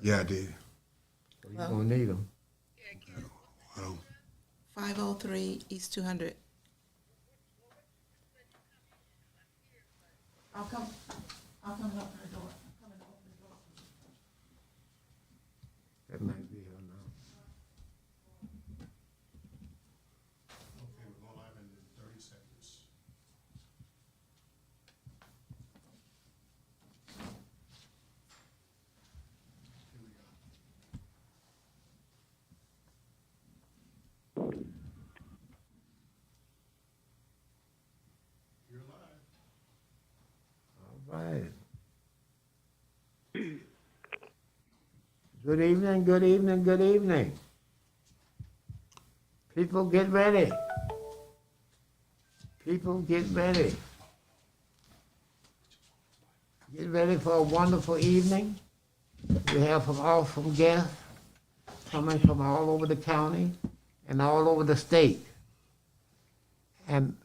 Yeah, I did. So you're going to need them. I don't, 503 East 200. I'll come up to the door. That might be her now. okay, we're going live in 30 seconds. Here we go. You're live. All right. Good evening, good evening, good evening. People get ready. People get ready. Get ready for a wonderful evening. We have some awesome guests coming from all over the county and all over the state. And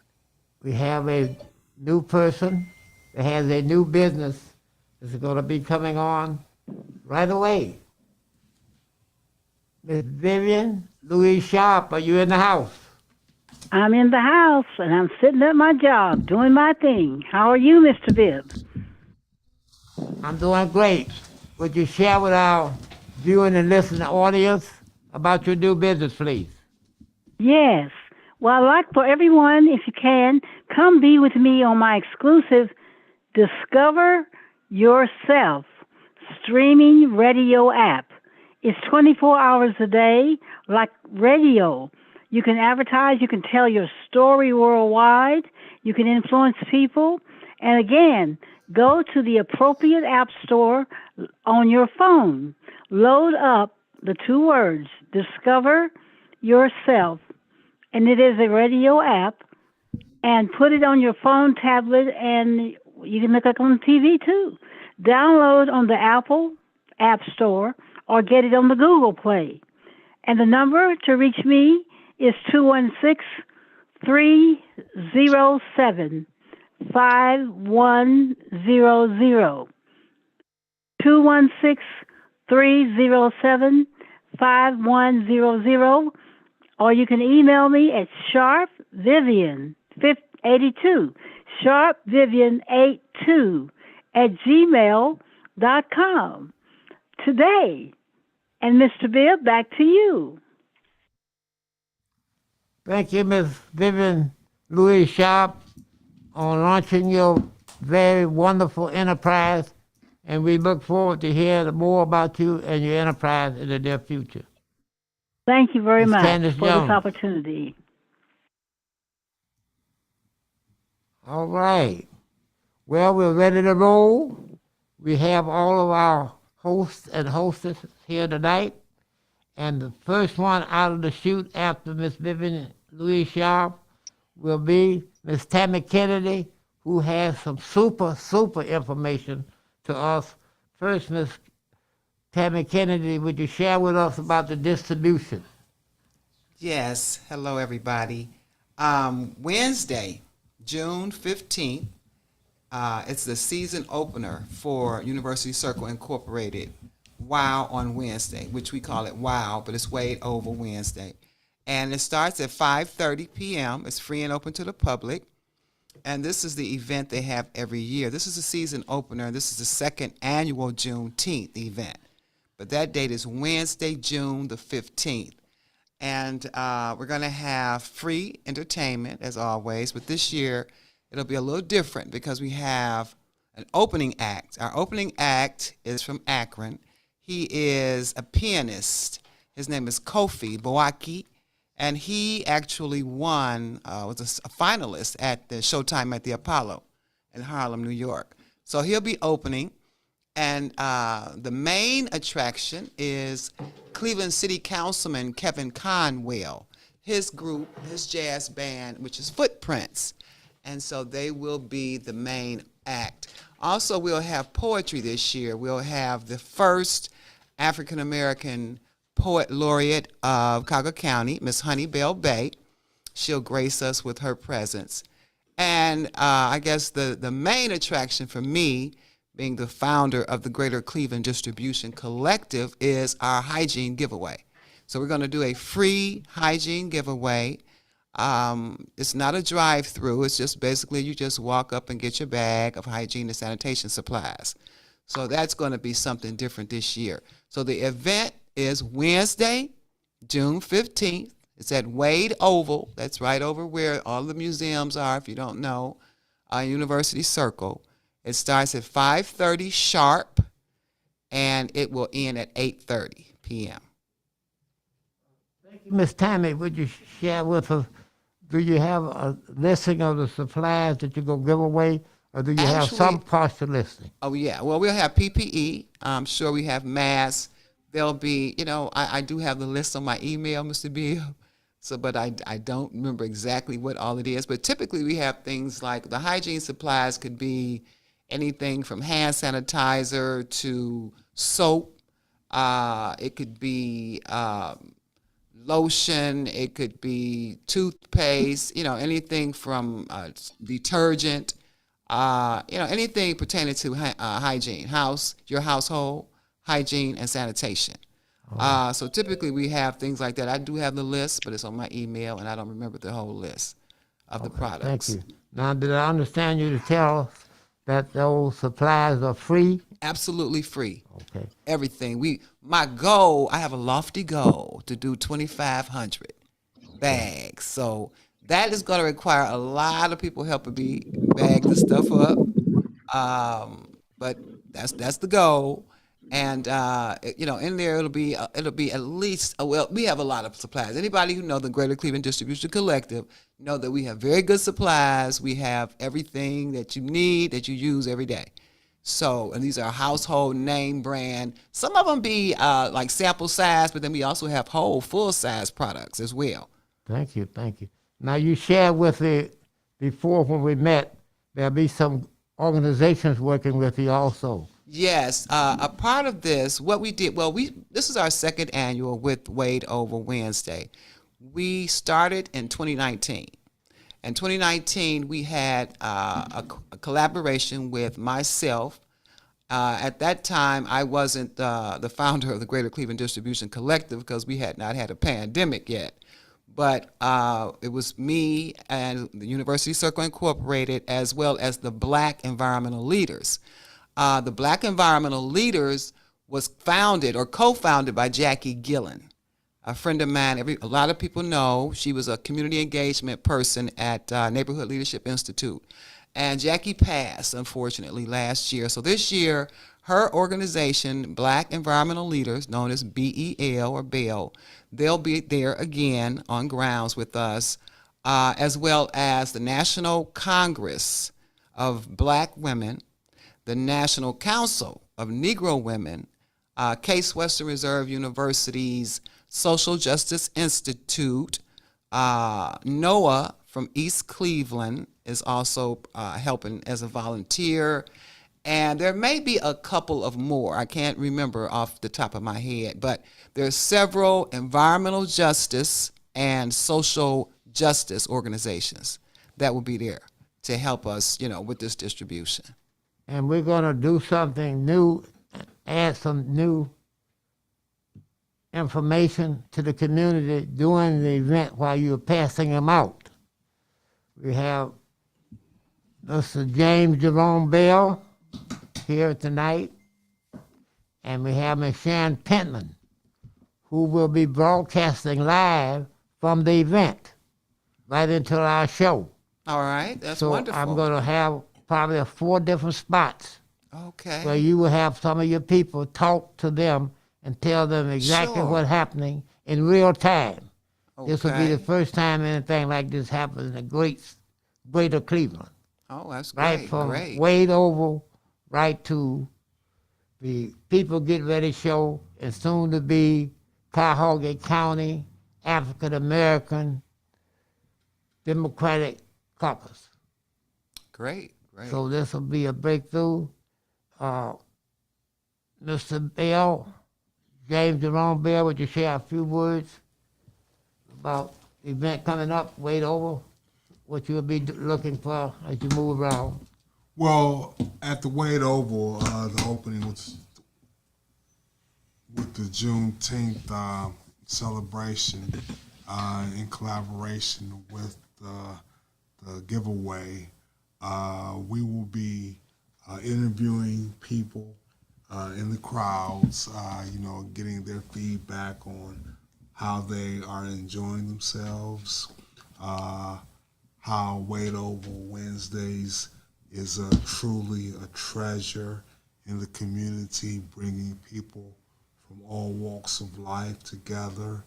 we have a new person that has a new business that's going to be coming on right away. Miss Vivian Louise Sharp, are you in the house? I'm in the house, and I'm sitting at my job, doing my thing. How are you, Mr. Bibbs? I'm doing great. Would you share with our viewing and listening audience about your new business, please? Yes. Well, I'd like for everyone, if you can, come be with me on my exclusive Discover Yourself streaming radio app. It's 24 hours a day, like radio. You can advertise, you can tell your story worldwide, you can influence people, and again, go to the appropriate app store on your phone. Load up the two words, Discover Yourself, and it is a radio app, and put it on your phone, tablet, and you can look it on TV too. Download on the Apple App Store or get it on the Google Play. And the number to reach me is 216-307-5100. 216-307-5100. Or you can email me at sharpvivian82, sharpvivian82 at gmail.com. Today. And Mr. Bibb, back to you. Thank you, Miss Vivian Louise Sharp, on launching your very wonderful enterprise, and we look forward to hearing more about you and your enterprise in the near future. Thank you very Ms. much Candace for Jones. this opportunity. All right. Well, we're ready to roll. We have all of our hosts and hostesses here tonight. And the first one out of the chute after Miss Vivian Louise Sharp will be Miss Tammy Kennedy, who has some super information to us. First, Miss Tammy Kennedy, would you share with us about the distribution? Yes. Hello, everybody. Wednesday, June 15th, it's the season opener for University Circle Incorporated. Wow on Wednesday, which we call it Wow, but it's way over Wednesday. And it starts at 5:30 p.m. It's free and open to the public. And this is the event they have every year. This is a season opener. This is the second annual Juneteenth event. But that date is Wednesday, June the 15th. And we're going to have free entertainment, as always. But this year, it'll be a little different because we have an opening act. Our opening act is from Akron. He is a pianist. His name is Kofi Boaki. And he actually won, was a finalist at the Showtime at the Apollo in Harlem, New York. So he'll be opening. And the main attraction is Cleveland City Councilman Kevin Conwell, his group, his jazz band, which is Footprints. And so they will be the main act. Also, we'll have poetry this year. We'll have the first African-American poet laureate of Cuyahoga County, Miss Honey Bell Bay. She'll grace us with her presence. And I guess the main attraction for me, being the founder of the Greater Cleveland Distribution Collective, is our hygiene giveaway. So we're going to do a free hygiene giveaway. It's not a drive-through. It's just basically you just walk up and get your bag of hygiene and sanitation supplies. So that's going to be something different this year. So the event is Wednesday, June 15th. It's at Wade Oval. That's right over where all the museums are, if you don't know, University Circle. It starts at 5:30 sharp, and it will end at 8:30 p.m. Miss Tammy, would you share with us, do you have a listing of the supplies that you're going to give away, or do you have some partial listing? Oh, yeah. Well, we'll have PPE. I'm sure we have masks. There'll be, I do have the list on my email, Mr. Bill. So, but I don't remember exactly what all it is. But typically we have things like the hygiene supplies could be anything from hand sanitizer to soap. It could be lotion. It could be toothpaste, anything from detergent, anything pertaining to hygiene, your household, hygiene, and sanitation. So typically we have things like that. I do have the list, but it's on my email, and I don't remember the whole list of the products. Thank you. Now, did I understand you to tell us that those supplies are free? Absolutely free. Okay. Everything. My goal, I have a lofty goal to do 2,500 bags. So that is going to require a lot of people helping me bag the stuff up. But that's the goal. And in there it'll be at least we have a lot of supplies. Anybody who know the Greater Cleveland Distribution Collective know that we have very good supplies. We have everything that you need that you use every day. So, and these are household name brand. Some of them be like sample size, but then we also have whole full size products as well. Thank you. Now, you shared with me before when we met, there'll be some organizations working with you also. Yes, a part of this, what we did, this is our second annual with Wade Oval Wednesday. We started in 2019. In 2019, we had a collaboration with myself. At that time, I wasn't the founder of the Greater Cleveland Distribution Collective because we had not had a pandemic yet. But it was me and the University Circle Incorporated, as well as the Black Environmental Leaders. The Black Environmental Leaders was founded or co-founded by Jackie Gillen, a friend of mine. A lot of people know she was a community engagement person at Neighborhood Leadership Institute. And Jackie passed, unfortunately, last year. So this year, her organization, Black Environmental Leaders, known as BEL or BEL, they'll be there again on grounds with us, as well as the National Congress of Black Women, the National Council of Negro Women, Case Western Reserve University's Social Justice Institute, NOAA from East Cleveland is also helping as a volunteer. And there may be a couple of more. I can't remember off the top of my head, but there's several environmental justice and social justice organizations that will be there to help us, with this distribution. And we're going to do something new, add some new information to the community during the event while you're passing them out. We have Mr. James Jerome Bell here tonight, and we have Ms. Sharon Pentland, who will be broadcasting live from the event right into our show. All right, that's so wonderful. I'm going to have probably 4 different spots. Okay. Where you will have some of your people talk to them and tell them exactly what's happening in real time. Okay. This will be the first time anything like this happens in the greater Cleveland. Oh, that's great. Right from Wade Oval right to the People Get Ready show, and soon to be Cuyahoga County African American Democratic Caucus. Great. So this will be a breakthrough. Mr. Bell, James Jerome Bell, would you share a few words about the event coming up, Wade Oval, what you'll be looking for as you move around? Well, at the Wade Oval, the opening was with the Juneteenth celebration in collaboration with the giveaway. We will be interviewing people in the crowds, getting their feedback on how they are enjoying themselves, how Wade Oval Wednesdays is truly a treasure in the community, bringing people from all walks of life together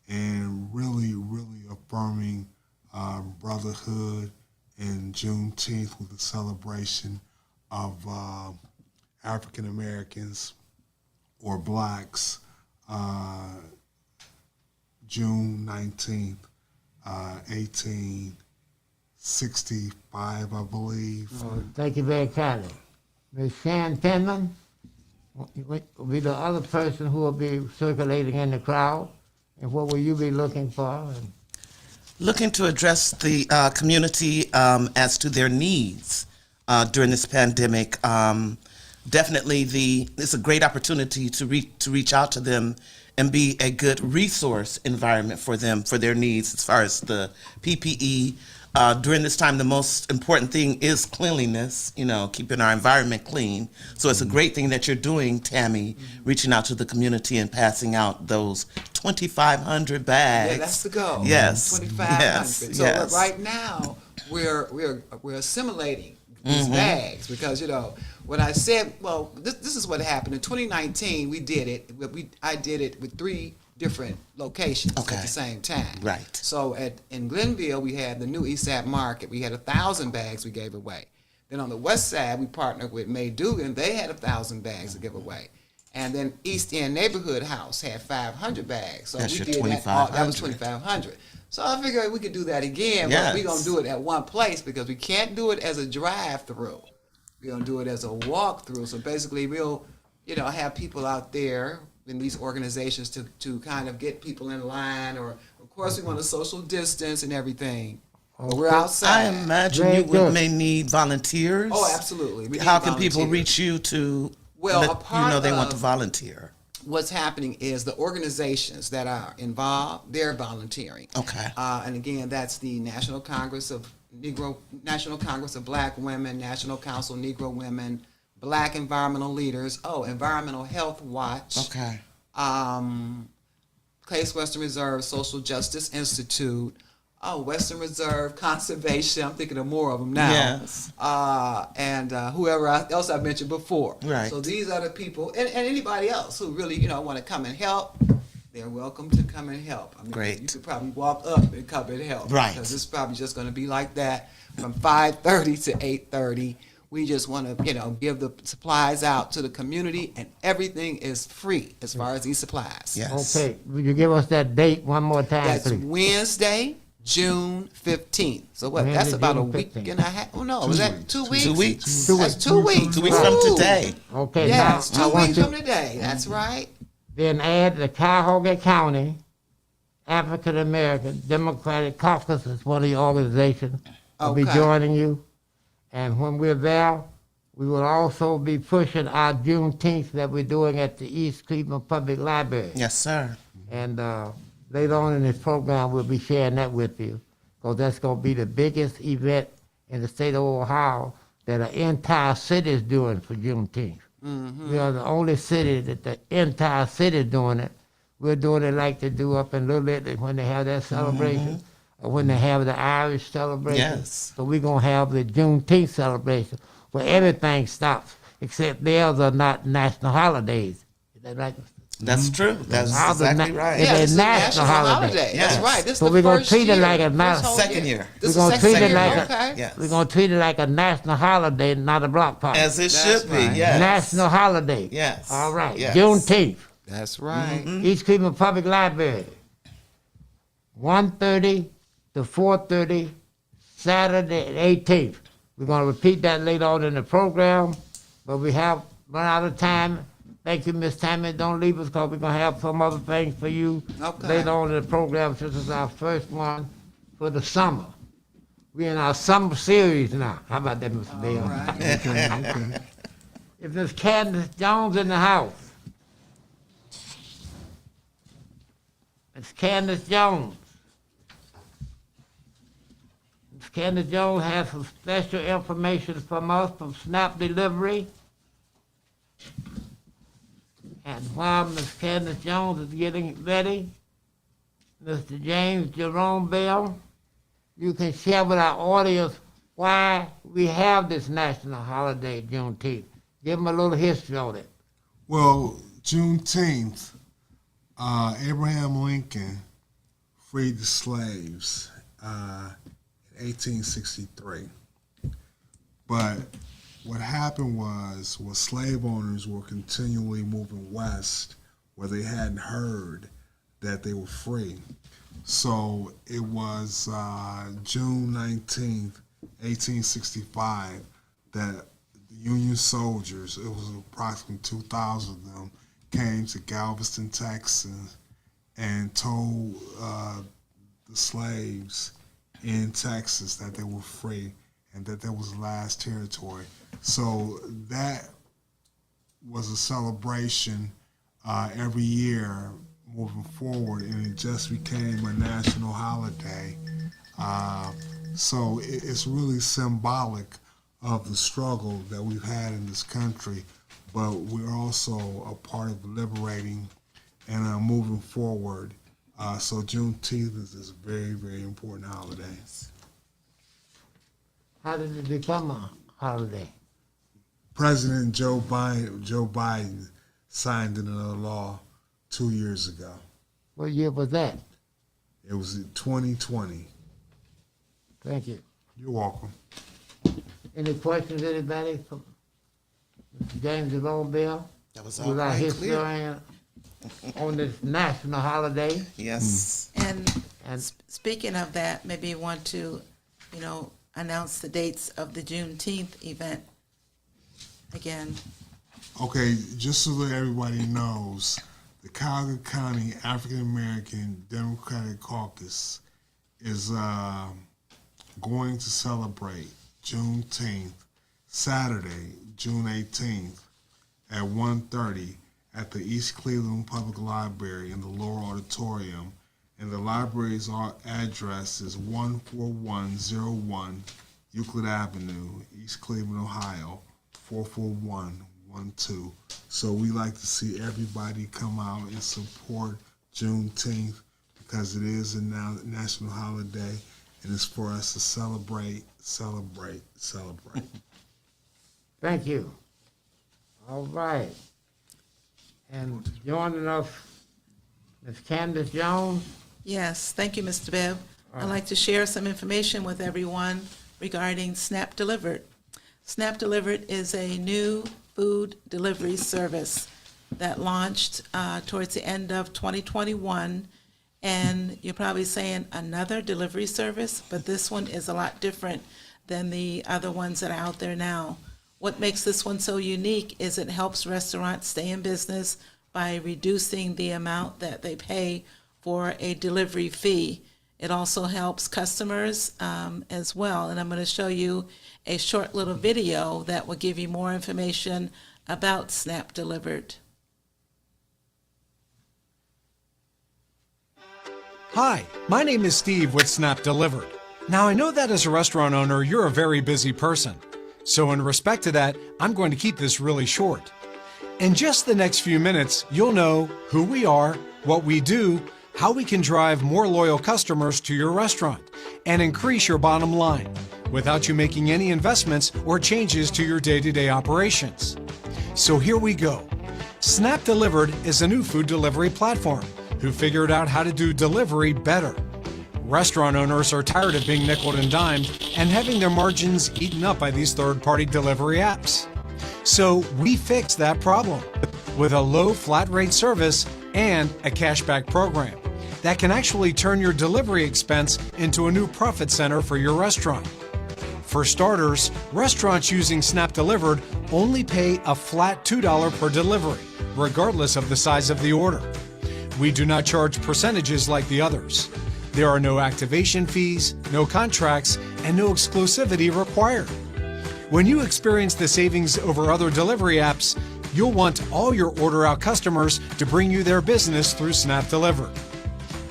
and really, really affirming brotherhood and Juneteenth with the celebration of African Americans or blacks, June 19th, 1865, I believe. Thank you very kindly. Ms. Shan Penman will be the other person who will be circulating in the crowd. And what will you be looking for? Looking to address the community as to their needs during this pandemic. Definitely, it's a great opportunity to reach out to them and be a good resource environment for them for their needs as far as the PPE. During this time, the most important thing is cleanliness, keeping our environment clean. So it's a great thing that you're doing, Tammy, reaching out to the community and passing out those 2,500 bags. Yeah, that's the goal. Yes. 2,500. Yes. So Yes. right now we're assimilating these bags because when I said, well, this is what happened in 2019. We did it. I did it with 3 different locations at the same time. Right. So in Glenville, we had the new East Side Market. We had 1,000 bags we gave away. Then on the West Side, we partnered with May Dugan. They had 1,000 bags to give away. And then East End Neighborhood House had 500 bags. So That's we your did that. 2,500. That was 2,500. So I figured we could do that again, but we're gonna do it at one place because we can't do it as a drive-through. We're gonna do it as a walk-through. So basically, we'll have people out there in these organizations to kind of get people in line, or of course we want to social distance and everything. But we're outside. I imagine Very you good. may need volunteers. Oh, absolutely. We How need can people volunteers. reach you to Well, a let part you know they want to of- volunteer? What's happening is the organizations that are involved, they're volunteering. Okay. And again, that's the National Congress of Black Women, National Council of Negro Women, Black Environmental Leaders, Environmental Health Watch. Okay. Case Western Reserve Social Justice Institute, Western Reserve Conservation. I'm thinking of more of them now. Yes. And whoever else I mentioned before. Right. So these are the people, and anybody else who really want to come and help. They're welcome to come and help. I mean, Great. You could probably walk up and come and help. Right. Because it's probably just going to be like that from 5:30 to 8:30. We just want to, give the supplies out to the community, and everything is free as far as these supplies. Yes. Okay, will you give us that date one more time, That's please? Wednesday, June 15th. So what? Wednesday, That's about a June week 15th. and a half. Oh no, was that 2 weeks? 2 weeks. That's 2 weeks. 2 weeks from Woo! today. Okay, Yes, now I 2 want weeks you from today. That's right. then add the Cuyahoga County African American Democratic Caucus is one of the organizations will be Okay. joining you. And when we're there, we will also be pushing our Juneteenth that we're doing at the East Cleveland Public Library. Yes, sir. And later on in this program, we'll be sharing that with you, because that's going to be the biggest event in the state of Ohio that an entire city is doing for Juneteenth. We are the only city that the entire city is doing it. We're doing it like they do up in Little Italy when they have that celebration, or when they have the Irish celebration. Yes. So we're going to have the Juneteenth celebration where everything stops, except theirs are not national holidays. Is that right? That's true. That's How the exactly na- right. It's Yeah, a this is a national holiday. That's Yes. right. This So is we're the gonna first treat it year. like a First whole Second year. This We're is gonna second treat it year, like a- okay. Yes. We're going to treat it like a national holiday, not a block party. As it That's should be. right. Yes. National holiday. Yes. All right. Yes. Juneteenth. That's right. East Cleveland Public Library. 1:30 to 4:30, Saturday the 18th. We're going to repeat that later on in the program, but we have run out of time. Thank you, Miss Tammy. Don't leave us, because we're going to have some other things for you Okay. later on in the program, since it's our first one for the summer. We're in our summer series now. How about that, Mr. Bill? right. Okay. If Miss Candace Jones in the house. Miss Candace Jones. Miss Candace Jones has some special information from us from Snap Delivery. And while Miss Candace Jones is getting ready, Mr. James Jerome Bell, you can share with our audience why we have this national holiday, Juneteenth. Give them a little history on it. Well, Juneteenth, Abraham Lincoln freed the slaves in 1863. But what happened was slave owners were continually moving west where they hadn't heard that they were free. So it was June 19th, 1865, that the Union soldiers, it was approximately 2,000 of them, came to Galveston, Texas, and told the slaves in Texas that they were free and that that was the last territory. So that was a celebration every year moving forward, and it just became a national holiday. So it's really symbolic of the struggle that we've had in this country, but we're also a part of liberating and moving forward. So Juneteenth is a very, very important holiday. How did it become a holiday? President Joe Biden signed it into law 2 years ago. What year was that? It was in 2020. Thank you. You're welcome. Any questions, anybody? From Mr. James Jerome Bell? That was all Who's our right, clear. historian on this national holiday. Yes. And And speaking of that, maybe you want to, announce the dates of the Juneteenth event again. Okay, just so that everybody knows, the Cuyahoga County African American Democratic Caucus is going to celebrate Juneteenth, Saturday, June 18th, at 1:30 at the East Cleveland Public Library in the Lower Auditorium. And the library's address is 14101 Euclid Avenue, East Cleveland, Ohio, 44112. So we like to see everybody come out and support Juneteenth because it is a national holiday, and it's for us to celebrate. thank you. All right. And joining us, Ms. Candace Jones. Yes, thank you, Mr. Bibb. I'd like to share some information with everyone regarding Snap Delivered. Snap Delivered is a new food delivery service that launched towards the end of 2021. And you're probably saying another delivery service, but this one is a lot different than the other ones that are out there now. What makes this one so unique is it helps restaurants stay in business by reducing the amount that they pay for a delivery fee. It also helps customers as well. And I'm going to show you a short little video that will give you more information about Snap Delivered. Hi, my name is Steve with Snap Delivered. Now, I know that as a restaurant owner, you're a very busy person. So in respect to that, I'm going to keep this really short. In just the next few minutes, you'll know who we are, what we do, how we can drive more loyal customers to your restaurant and increase your bottom line without you making any investments or changes to your day-to-day operations. So here we go. Snap Delivered is a new food delivery platform who figured out how to do delivery better. Restaurant owners are tired of being nickeled and dimed and having their margins eaten up by these third-party delivery apps. So we fixed that problem with a low flat rate service and a cashback program that can actually turn your delivery expense into a new profit center for your restaurant. For starters, restaurants using Snap Delivered only pay a flat $2 per delivery, regardless of the size of the order. We do not charge percentages like the others. There are no activation fees, no contracts, and no exclusivity required. When you experience the savings over other delivery apps, you'll want all your order out customers to bring you their business through Snap Delivered.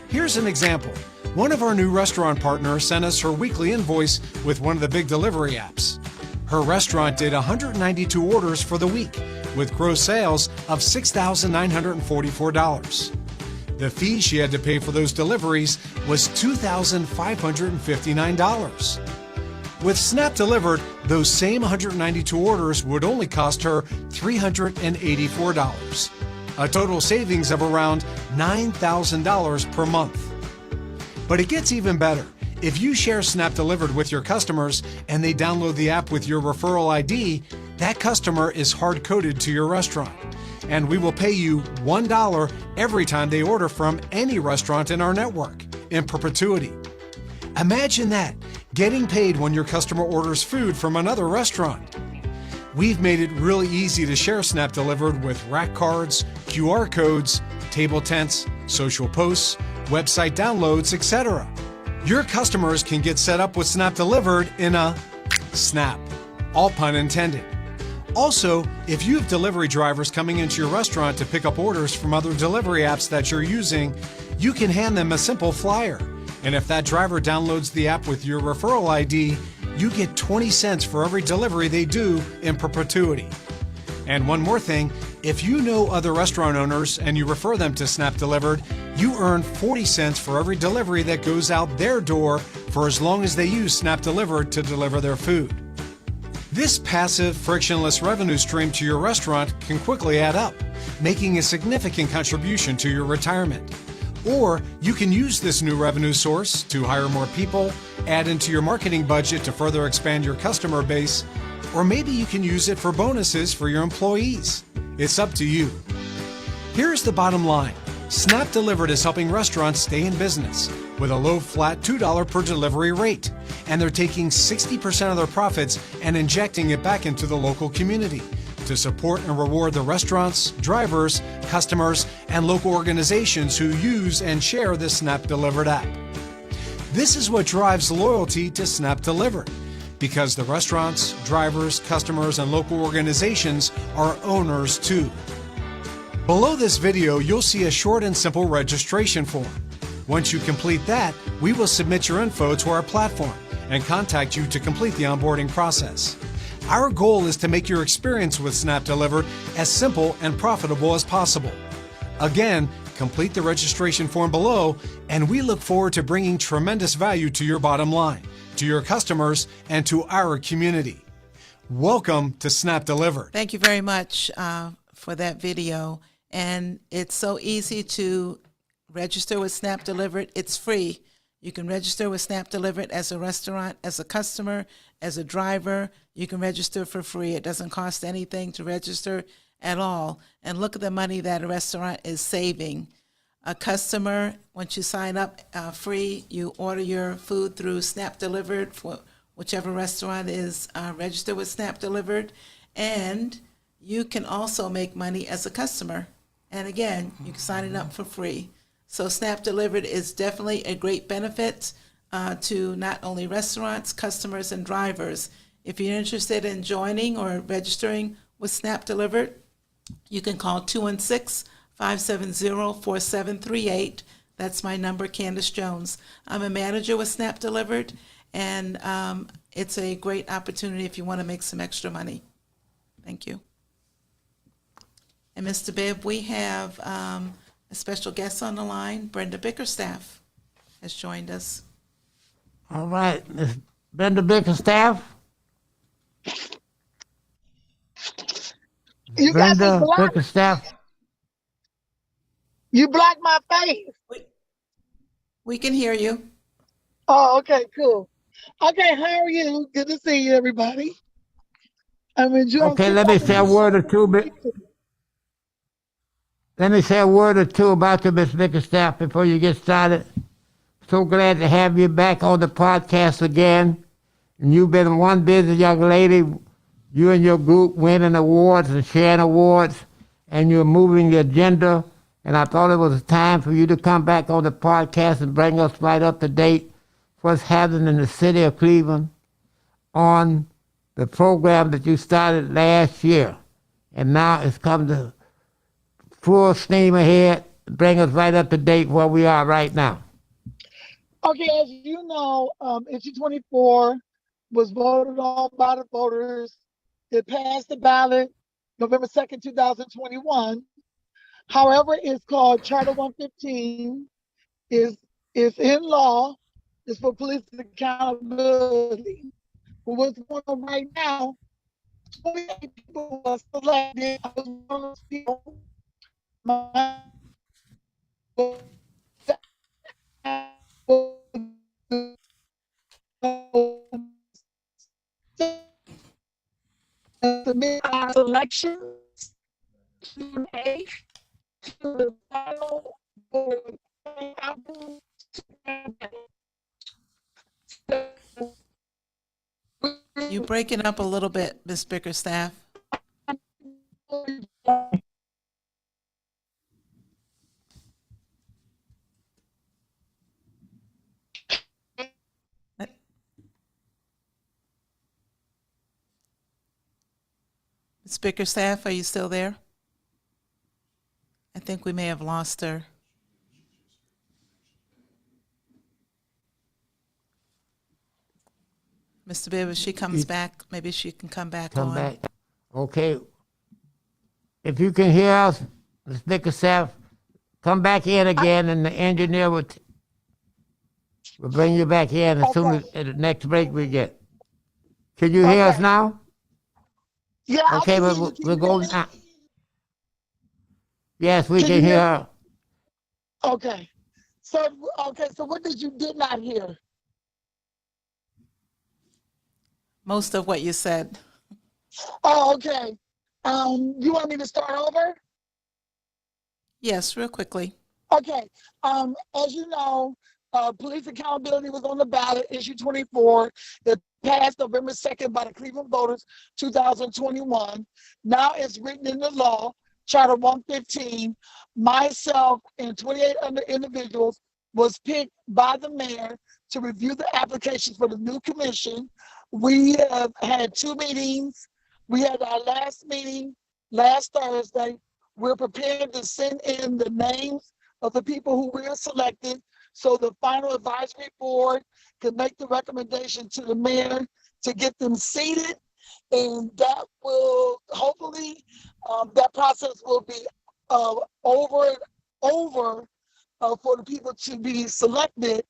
Here's an example. One of our new restaurant partners sent us her weekly invoice with one of the big delivery apps. Her restaurant did 192 orders for the week, with gross sales of $6,944. The fee she had to pay for those deliveries was $2,559. With Snap Delivered, those same 192 orders would only cost her $384, a total savings of around $9,000 per month. But it gets even better. If you share Snap Delivered with your customers and they download the app with your referral ID, that customer is hard-coded to your restaurant, and we will pay you $1 every time they order from any restaurant in our network, in perpetuity. Imagine that, getting paid when your customer orders food from another restaurant. We've made it really easy to share Snap Delivered with rack cards, QR codes, table tents, social posts, website downloads, etc. Your customers can get set up with Snap Delivered in a snap, all pun intended. Also, if you have delivery drivers coming into your restaurant to pick up orders from other delivery apps that you're using, you can hand them a simple flyer. And if that driver downloads the app with your referral ID, you get 20 cents for every delivery they do in perpetuity. And one more thing, if you know other restaurant owners and you refer them to Snap Delivered, you earn 40 cents for every delivery that goes out their door for as long as they use Snap Delivered to deliver their food. This passive, frictionless revenue stream to your restaurant can quickly add up, making a significant contribution to your retirement. Or you can use this new revenue source to hire more people, add into your marketing budget to further expand your customer base, or maybe you can use it for bonuses for your employees. It's up to you. Here's the bottom line. Snap Delivered is helping restaurants stay in business with a low flat $2 per delivery rate, and they're taking 60% of their profits and injecting it back into the local community to support and reward the restaurants, drivers, customers, and local organizations who use and share the Snap Delivered app. This is what drives loyalty to Snap Delivered, because the restaurants, drivers, customers, and local organizations are owners too. Below this video, you'll see a short and simple registration form. Once you complete that, we will submit your info to our platform and contact you to complete the onboarding process. Our goal is to make your experience with Snap Delivered as simple and profitable as possible. Again, complete the registration form below, and we look forward to bringing tremendous value to your bottom line, to your customers, and to our community. Welcome to Snap Delivered. Thank you very much for that video. And it's so easy to register with Snap Delivered. It's free. You can register with Snap Delivered as a restaurant, as a customer, as a driver. You can register for free. It doesn't cost anything to register at all. And look at the money that a restaurant is saving. A customer, once you sign up free, you order your food through Snap Delivered for whichever restaurant is registered with Snap Delivered. And you can also make money as a customer. And again, you can sign it up for free. So Snap Delivered is definitely a great benefit to not only restaurants, customers, and drivers. If you're interested in joining or registering with Snap Delivered, you can call 216-570-4738. That's my number, Candace Jones. I'm a manager with Snap Delivered, and it's a great opportunity if you want to make some extra money. Thank you. And Mr. Bibb, we have a special guest on the line. Brenda Bickerstaff has joined us. All right, Miss Brenda Bickerstaff. You got me Brenda blocked. Bickerstaff. You blocked my face. We can hear you. Oh, okay, cool. Okay, how are you? Good to see you, everybody. I'm enjoying. Okay, let me say a word or two. Let me say a word or two about you, Miss Bickerstaff, before you get started. So glad to have you back on the podcast again. And you've been one busy young lady. You and your group winning awards and sharing awards, and you're moving the agenda And I thought it was time for you to come back on the podcast and bring us right up to date what's happening in the city of Cleveland on the program that you started last year. And now it's come to full steam ahead. Bring us right up to date where we are right now. Okay, as you know, issue 24 was voted on by the voters. It passed the ballot November 2nd, 2021. However, it's called Charter 115, is in law, it's for police accountability. But what's going on right now, 28 people were selected. I was one of those people. My submit our selections to A to the final board. You breaking up a little bit, Ms. Bickerstaff. Ms. Bickerstaff, are you still there? I think we may have lost her. Mr. Bibbs, if she comes back, maybe she can come back Come on. back. Okay. If you can hear us, Ms. Bickerstaff, come back in again, and the engineer will bring you back in as soon as at the next break we get. Can you hear us now? Yeah. Okay, we'll go now. Yes, we can hear her. Okay. So what did you did not hear? Most of what you said. Oh, okay. You want me to start over? Yes, real quickly. Okay. As you know, police accountability was on the ballot, issue 24. It passed November 2nd by the Cleveland voters, 2021. Now it's written in the law, Charter 115. Myself and 28 other individuals was picked by the mayor to review the applications for the new commission. We have had 2 meetings. We had our last meeting last Thursday. We're prepared to send in the names of the people who were selected so the final advisory board can make the recommendation to the mayor to get them seated. And that will hopefully, that process will be over for the people to be selected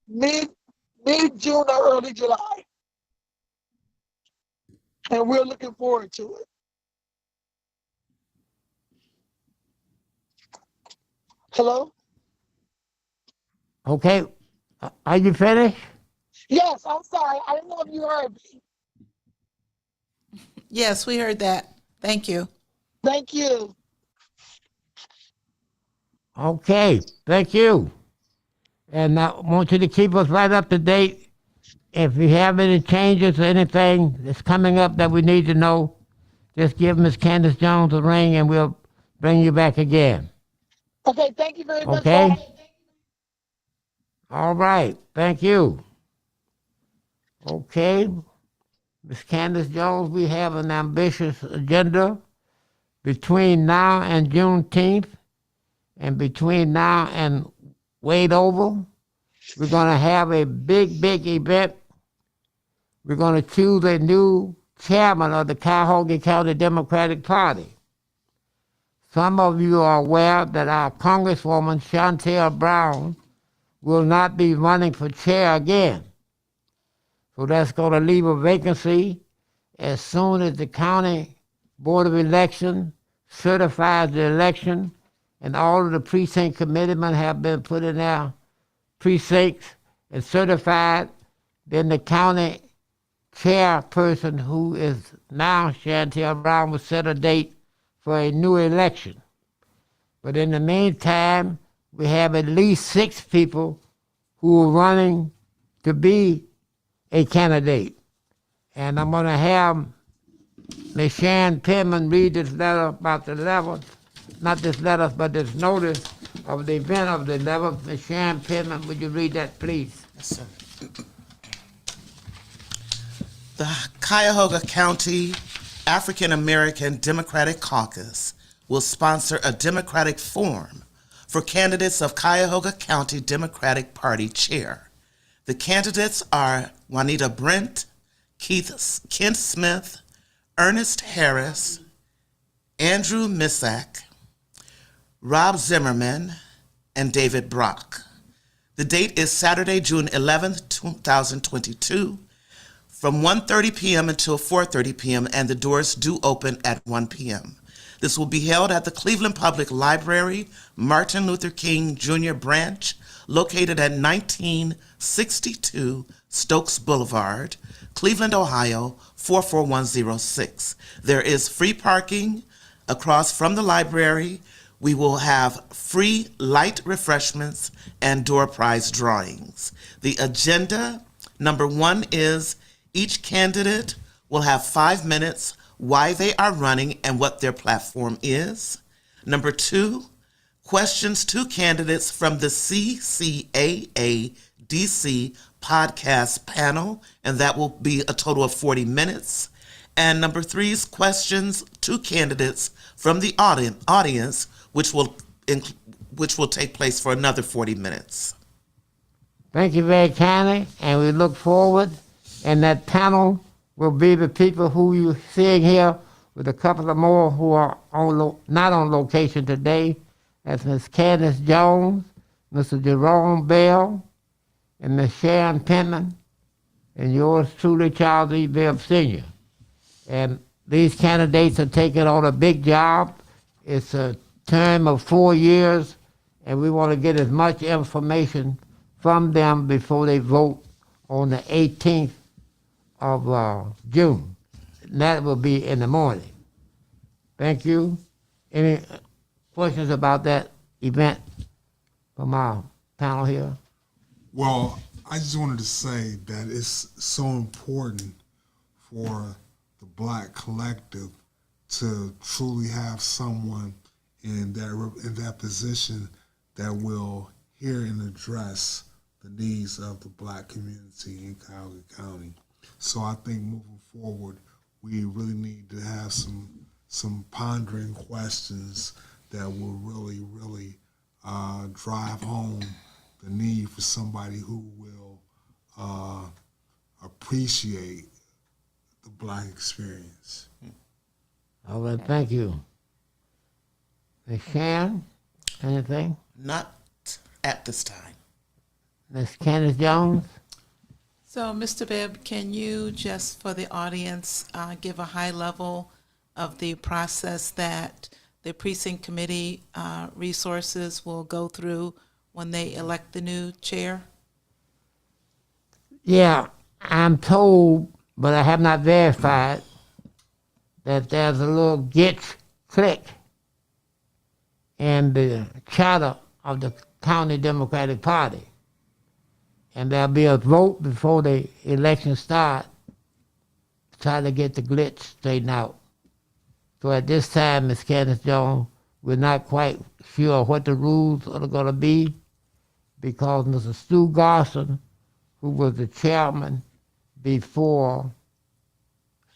mid-June or early July. And we're looking forward to it. Hello? Okay. Are you finished? Yes, I'm sorry. I didn't know if you heard me. Yes, we heard that. Thank you. Thank you. Okay, thank you. And I want you to keep us right up to date. If you have any changes or anything that's coming up that we need to know, just give Ms. Candace Jones a ring and we'll bring you back again. Okay, thank you very much. Okay? All right, thank you. Okay, Ms. Candace Jones, we have an ambitious agenda between now and Juneteenth, and between now and Wade Oval. We're going to have a big event. We're going to choose a new chairman of the Cuyahoga County Democratic Party. Some of you are aware that our Congresswoman, Chantel Brown, will not be running for chair again. So that's going to leave a vacancy as soon as the County Board of Election certifies the election and all of the precinct committeemen have been put in their precincts and certified. Then the county chairperson, who is now Chantel Brown, will set a date for a new election. But in the meantime, we have at least 6 people who are running to be a candidate. And I'm going to have Ms. Shan Penman read this letter about the level not this letter, but this notice of the event of the 11th. Ms. Sharon Pittman, would you read that, please? Yes, sir. The Cuyahoga County African American Democratic Caucus will sponsor a Democratic Forum for candidates of Cuyahoga County Democratic Party chair. The candidates are Juanita Brent, Kent Smith, Ernest Harris, Andrew Misak, Rob Zimmerman, and David Brock. The date is Saturday, June 11th, 2022, from 1:30 p.m. until 4:30 p.m., and the doors do open at 1 p.m. This will be held at the Cleveland Public Library, Martin Luther King Jr. Branch, located at 1962 Stokes Boulevard, Cleveland, Ohio, 44106. There is free parking across from the library. We will have free light refreshments and door prize drawings. The agenda, number 1 is each candidate will have 5 minutes why they are running and what their platform is. Number 2, questions to candidates from the CCAA DC podcast panel, and that will be a total of 40 minutes. And number 3 is questions to candidates from the audience, which will take place for another 40 minutes. Thank you very kindly, and we look forward. And that panel will be the people who you're seeing here, with a couple of more who are not on location today. That's Ms. Candace Jones, Mr. Jerome Bell, and Ms. Sharon Pittman, and yours truly, Charles E. Bibbs Sr. And these candidates are taking on a big job. It's a term of 4 years, and we want to get as much information from them before they vote on the 18th of June. And that will be in the morning. Thank you. Any questions about that event from our panel here? Well, I just wanted to say that it's so important for the Black collective to truly have someone in that position that will hear and address the needs of the Black community in Cuyahoga County. So I think moving forward, we really need to have some pondering questions that will really drive home the need for somebody who will appreciate the Black experience. All right, thank you. Ms. Sharon, anything? Not at this time. Ms. Candace Jones? So, Mr. Bibb, can you just, for the audience, give a high level of the process that the precinct committee resources will go through when they elect the new chair? Yeah, I'm told, but I have not verified, that there's a little click in the charter of the County Democratic Party. And there'll be a vote before the election start to try to get the glitch straightened out. So at this time, Ms. Candace Jones, we're not quite sure what the rules are going to be, because Mr. Stu Garson, who was the chairman before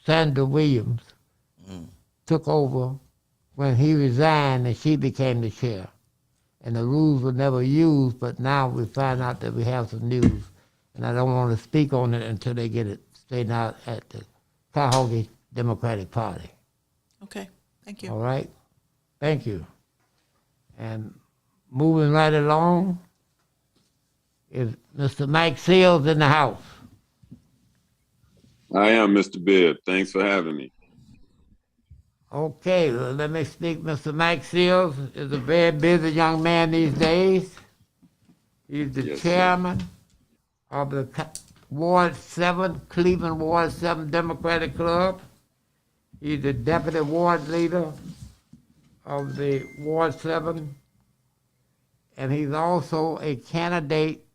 Sandra Williams, took over when he resigned and she became the chair. And the rules were never used, but now we find out that we have some news. And I don't want to speak on it until they get it straightened out at the Cuyahoga Democratic Party. Okay, thank you. All right? Thank you. And moving right along is Mr. Mike Seals in the house. I am Mr. Bibb. Thanks for having me. Okay, well, let me speak. Mr. Mike Seals is a very busy young man these days. He's the Yes, chairman of the Ward 7, Cleveland Ward 7 Democratic Club. He's the deputy ward leader of the Ward 7. And he's also a candidate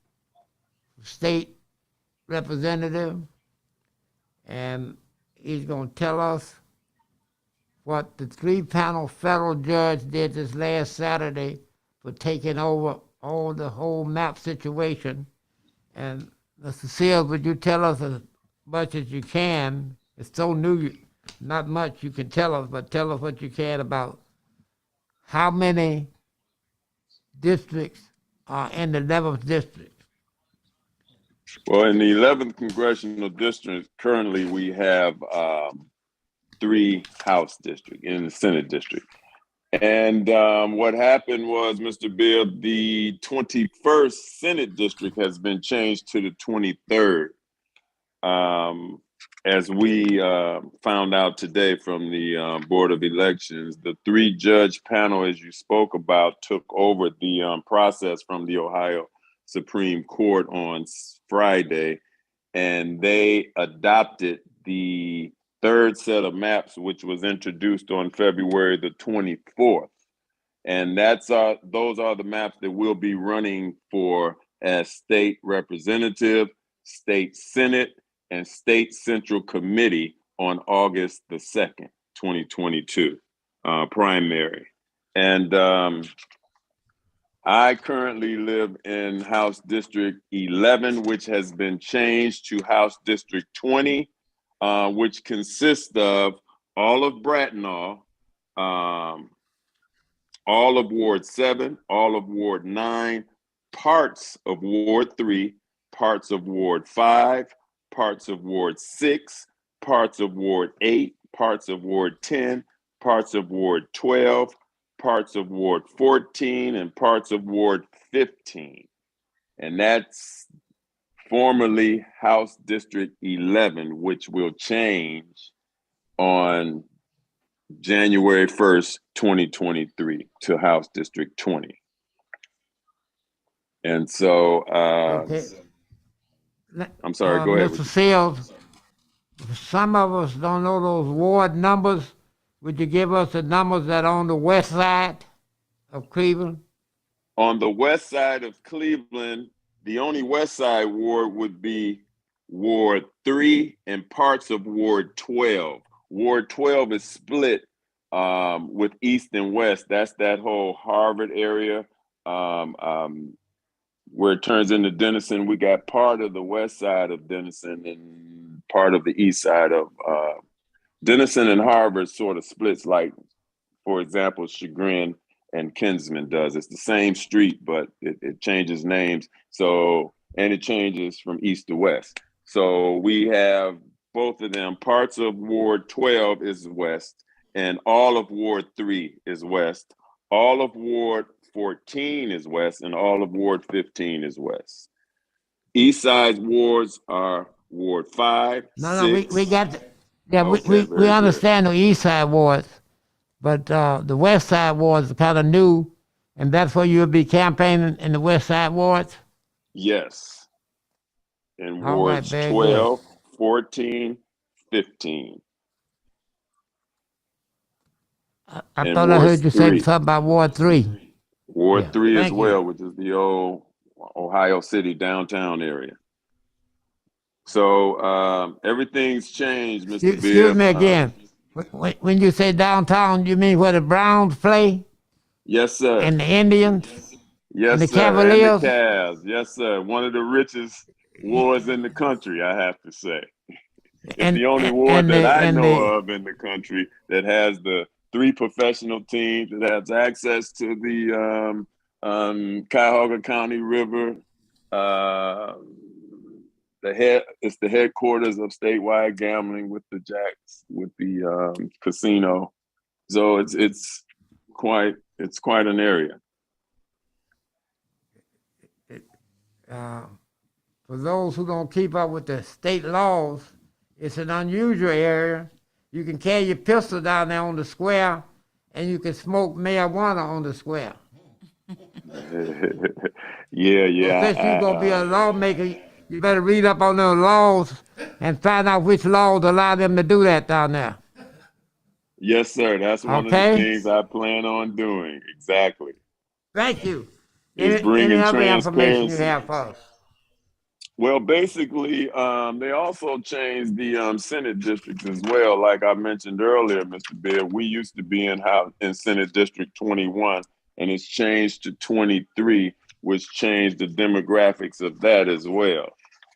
for state representative. And he's going to tell us what the three-panel federal judge did this last Saturday for taking over all the whole map situation. And Mr. Seals, would you tell us as much as you can? It's so new, not much you can tell us, but tell us what you can about how many districts are in the 11th district. Well, in the 11th congressional district, currently we have 3 House districts in the Senate district. And what happened was, Mr. Bibb, the 21st Senate district has been changed to the 23rd. As we found out today from the Board of Elections, the 3-judge panel, as you spoke about, took over the process from the Ohio Supreme Court on Friday, and they adopted the 3rd set of maps, which was introduced on February the 24th. And those are the maps that we'll be running for as state representative, state senate, and state central committee on August the 2nd, 2022, primary. And I currently live in House District 11, which has been changed to House District 20, which consists of all of Bracknell, all of Ward 7, all of Ward 9, parts of Ward 3, parts of Ward 5, parts of Ward 6, parts of Ward 8, parts of Ward 10, parts of Ward 12, parts of Ward 14, and parts of Ward 15. And that's formerly House District 11, which will change on January 1st, 2023 to House District 20. And so, Okay. I'm sorry, go ahead. Mr. Seals, some of us don't know those ward numbers. Would you give us the numbers that are on the west side of Cleveland? On the west side of Cleveland, the only west side ward would be Ward 3 and parts of Ward 12. Ward 12 is split with east and west. That's that whole Harvard area where it turns into Denison. We got part of the west side of Denison and part of the east side of Denison, and Harvard sort of splits like, for example, Chagrin and Kinsman does. It's the same street, but it changes names. So, and it changes from east to west. So we have both of them. Parts of Ward 12 is west, and all of Ward 3 is west. All of Ward 14 is west, and all of Ward 15 is west. East side wards are Ward 5, No, 6. we got, yeah, Okay, we very understand the east side wards, but the west side wards are kind of new, and that's where you'll be campaigning in the west side wards? Yes. And All right, wards very 12, 14, 15. I And thought I Ward heard you say 3. something about Ward 3. Ward Yeah, 3 as thank you. well, which is the old Ohio City downtown area. So everything's changed, Mr. Bibb. Excuse me again. When you say downtown, you mean where the Browns play Yes, sir. and the Indians? Yes, and the sir. Cavaliers? And the Cavs. Yes, sir. One of the richest wards in the country, I have to say. It's the only ward that I know of in the country that has the 3 professional teams, that has access to the Cuyahoga County River. It's the headquarters of statewide gambling with the Jacks, with the casino. So it's quite an area. For those who don't keep up with the state laws, it's an unusual area. You can carry your pistol down there on the square, and you can smoke marijuana on the square. Yeah. So since you're going to be a lawmaker, you better read up on those laws and find out which laws allow them to do that down there. Yes, sir. That's one of the things I plan on doing. Exactly. Thank you. Is Any bringing other information you transparency. have for us? Well, basically, they also changed the Senate districts as well. Like I mentioned earlier, Mr. Bibb, we used to be in Senate District 21, and it's changed to 23, which changed the demographics of that as well.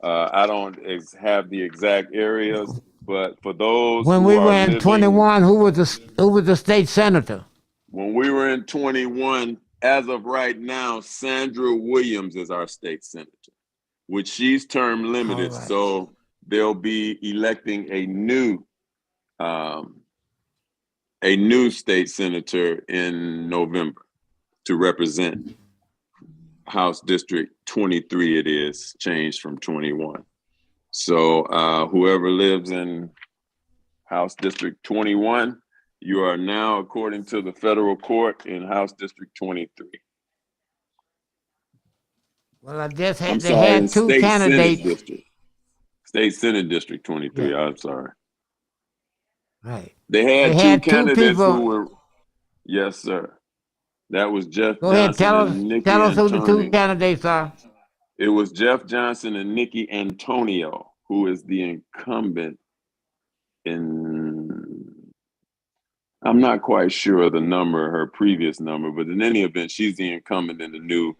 I don't have the exact areas, but for those When who we are were in living, 21, who was the state senator? when we were in 21, as of right now, Sandra Williams is our state senator, which she's term limited. All right. So they'll be electing a new state senator in November to represent House District 23. It is changed from 21. So whoever lives in House District 21, you are now, according to the federal court, in House District 23. Well, I just I'm had they sorry, in had two State Senate candidates. District. State Senate District 23. Yeah. I'm sorry. Right. They They had two had two candidates who people. were, yes, sir. That was Jeff Go ahead, Johnson and Nikki tell us who the two Antoni. candidates are. It was Jeff Johnson and Nikki Antonio, who is the incumbent in, I'm not quite sure of the number, her previous number, but in any event, she's the incumbent in the new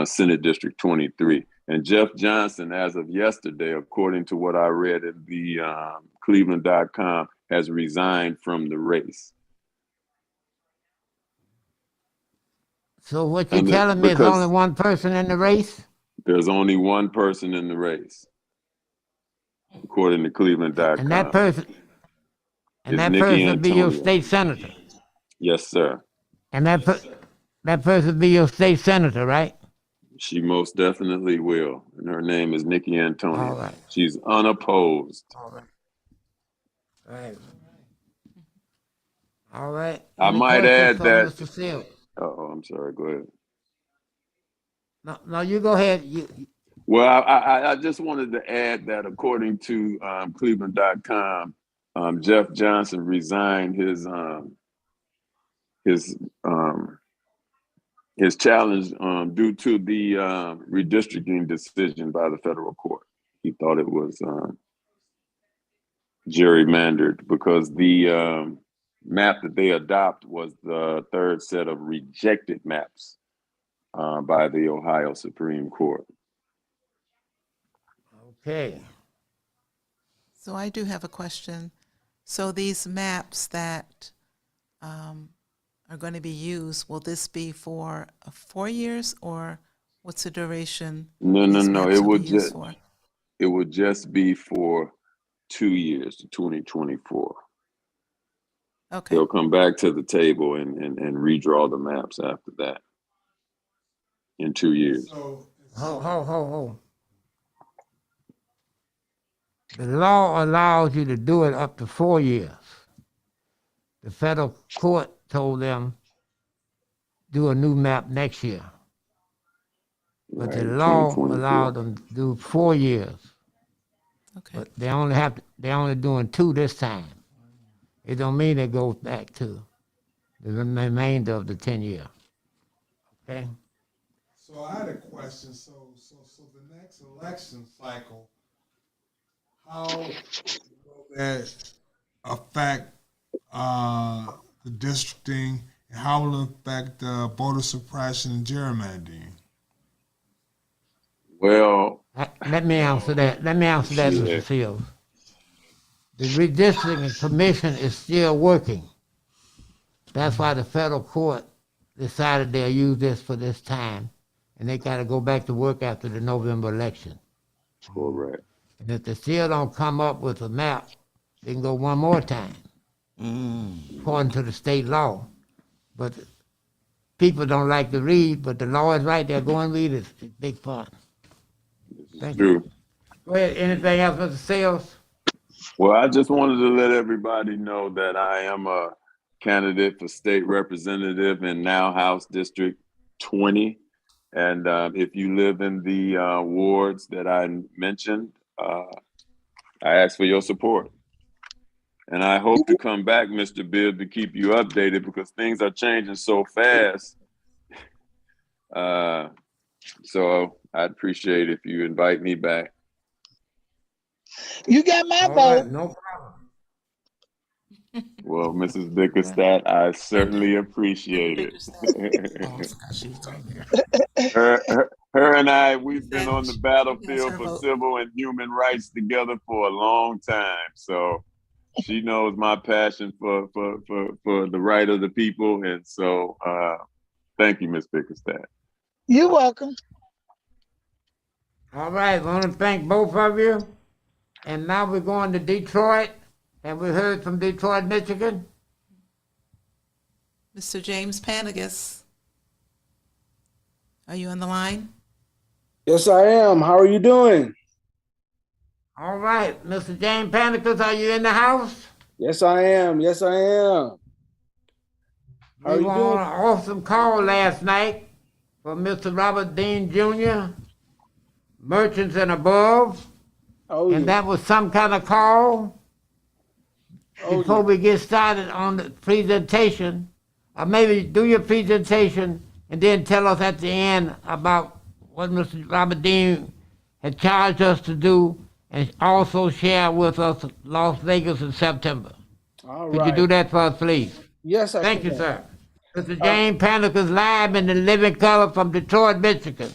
Senate District 23. And Jeff Johnson, as of yesterday, according to what I read at the Cleveland.com, has resigned from the race. So what you're And telling me is only because one person in the race? there's only one person in the race, according to And that Cleveland.com. person It's Nikki will be your Antonio. state senator. Yes, sir. And that person will be your state senator, right? She most definitely will. And her name is Nikki Antonio. All right. She's unopposed. All right. Right. All right. I Any might questions add for that. Mr. Seal? Oh, I'm sorry. Go ahead. No, you go ahead. Well, I just wanted to add that according to Cleveland.com, Jeff Johnson resigned his challenge due to the redistricting decision by the federal court. He thought it was gerrymandered because the map that they adopt was the third set of rejected maps by the Ohio Supreme Court. Okay. So I do have a question. So these maps that are going to be used, will this be for 4 years, or what's the duration? No. these maps It will would be used for? it would just be for 2 years to 2024. Okay. They'll come back to the table and redraw the maps after that in 2 years. So, Ho. The law allows you to do it up to 4 years. The federal court told them do a new map next year. But Right, the law 2024. allowed them to do 4 years. Okay. But they're only doing 2 this time. It don't mean it goes back to the remainder of the 10 year. Okay? so I had a question. So the next election cycle, how will that affect the districting, and how will it affect voter suppression and gerrymandering? Well, Let me answer that, yeah. Mr. Seals. The redistricting commission is still working. That's why the federal court decided they'll use this for this time, and they got to go back to work after the November election. Correct. And if they still don't come up with a map, they can go one more time, according to the state law. But people don't like to read, but the law is right there. Go and read it. It's big fun. Thank you. True. Go ahead. Anything else, Mr. Seals? Well, I just wanted to let everybody know that I am a candidate for state representative in now House District 20. And if you live in the wards that I mentioned, I ask for your support. And I hope to come back, Mr. Bibb, to keep you updated because things are changing so fast. So I'd appreciate if you invite me back You got my All vote. right, no problem. Well, Mrs. Bickerstadt, I certainly appreciate it. Oh, I forgot she was on there. Her and I, we've been on the She has battlefield her for vote. civil and human rights together for a long time. So she knows my passion for the right of the people. And so thank you, Ms. Bickerstadt. You're welcome. All right, I want to thank both of you. And now we're going to Detroit. Have we heard from Detroit, Michigan? Mr. James Panagas, are you on the line? Yes, I am. How are you doing? All right, Mr. James Panicus, are you in the house? Yes, I am. Yes, I am. How are We you were doing? on an awesome call last night from Mr. Robert Dean Jr., Merchants and Above. Oh, And yeah. that was some kind of call. Oh, Before yeah. we get started on the presentation, or maybe do your presentation and then tell us at the end about what Mr. Robert Dean had charged us to do, and also share with us Las Vegas in September. All Could you right. do that for us, please? Yes, I Thank can. you, sir. Mr. James Panic is live in the living color from Detroit, Michigan.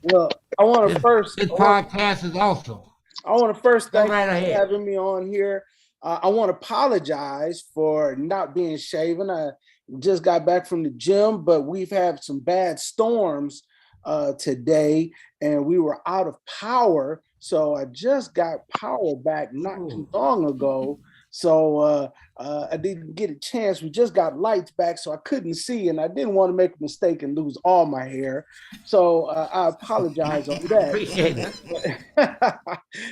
Well, I want to This, first, this podcast is awesome. thank Go you right for ahead. having me on here. I want to apologize for not being shaven. I just got back from the gym, but we've had some bad storms today, and we were out of power. So I just got power back not too long ago. So I didn't get a chance. We just got lights back, so I couldn't see, and I didn't want to make a mistake and lose all my hair. So I apologize on that. Appreciate it.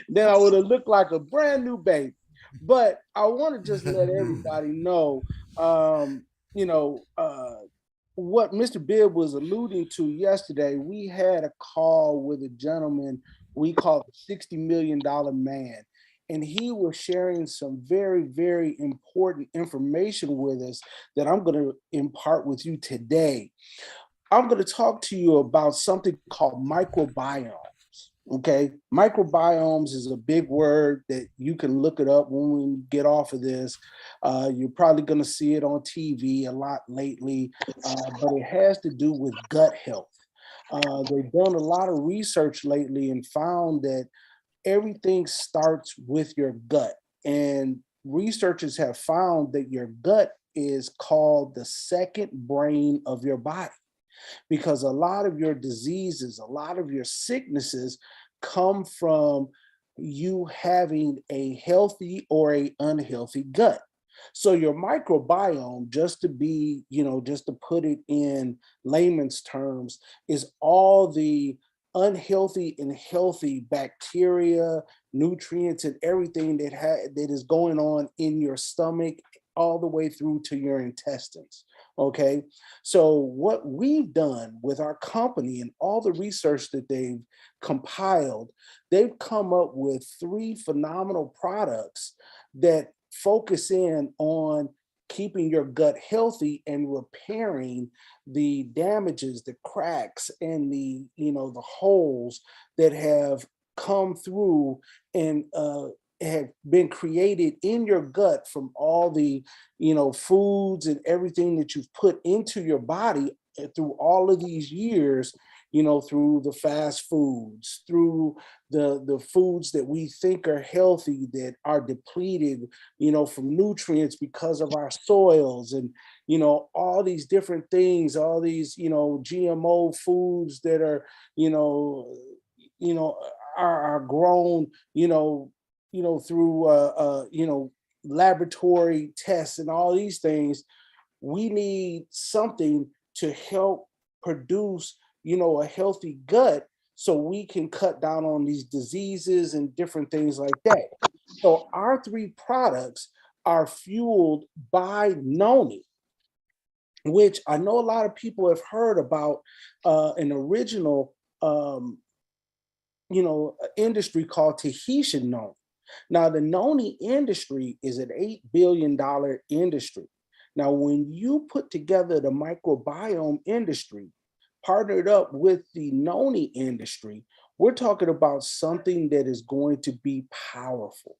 Then I would have looked like a brand new baby. But I want to just let everybody know, you know, what Mr. Bibb was alluding to yesterday. We had a call with a gentleman we call the $60 million man. And he was sharing some very, very important information with us that I'm going to impart with you today. I'm going to talk to you about something called microbiomes. Okay, microbiomes is a big word that you can look it up when we get off of this. You're probably going to see it on TV a lot lately, but it has to do with gut health. They've done a lot of research lately and found that everything starts with your gut. And researchers have found that your gut is called the second brain of your body, because a lot of your diseases, a lot of your sicknesses come from you having a healthy or a unhealthy gut. So your microbiome, just to be, just to put it in layman's terms, is all the unhealthy and healthy bacteria, nutrients, and everything that is going on in your stomach all the way through to your intestines. Okay, so what we've done with our company and all the research that they've compiled, they've come up with 3 phenomenal products that focus in on keeping your gut healthy and repairing the damages, the cracks, and the holes that have come through and have been created in your gut from all the foods and everything that you've put into your body through all of these years, through the fast foods, through the foods that we think are healthy that are depleted, from nutrients because of our soils, and all these different things, all these GMO foods that are are grown through laboratory tests and all these things. We need something to help produce a healthy gut so we can cut down on these diseases and different things like that. So our 3 products are fueled by noni, which I know a lot of people have heard about, an original industry called Tahitian noni. Now, the noni industry is an $8 billion industry. Now, when you put together the microbiome industry, partnered up with the noni industry, We're talking about something that is going to be powerful.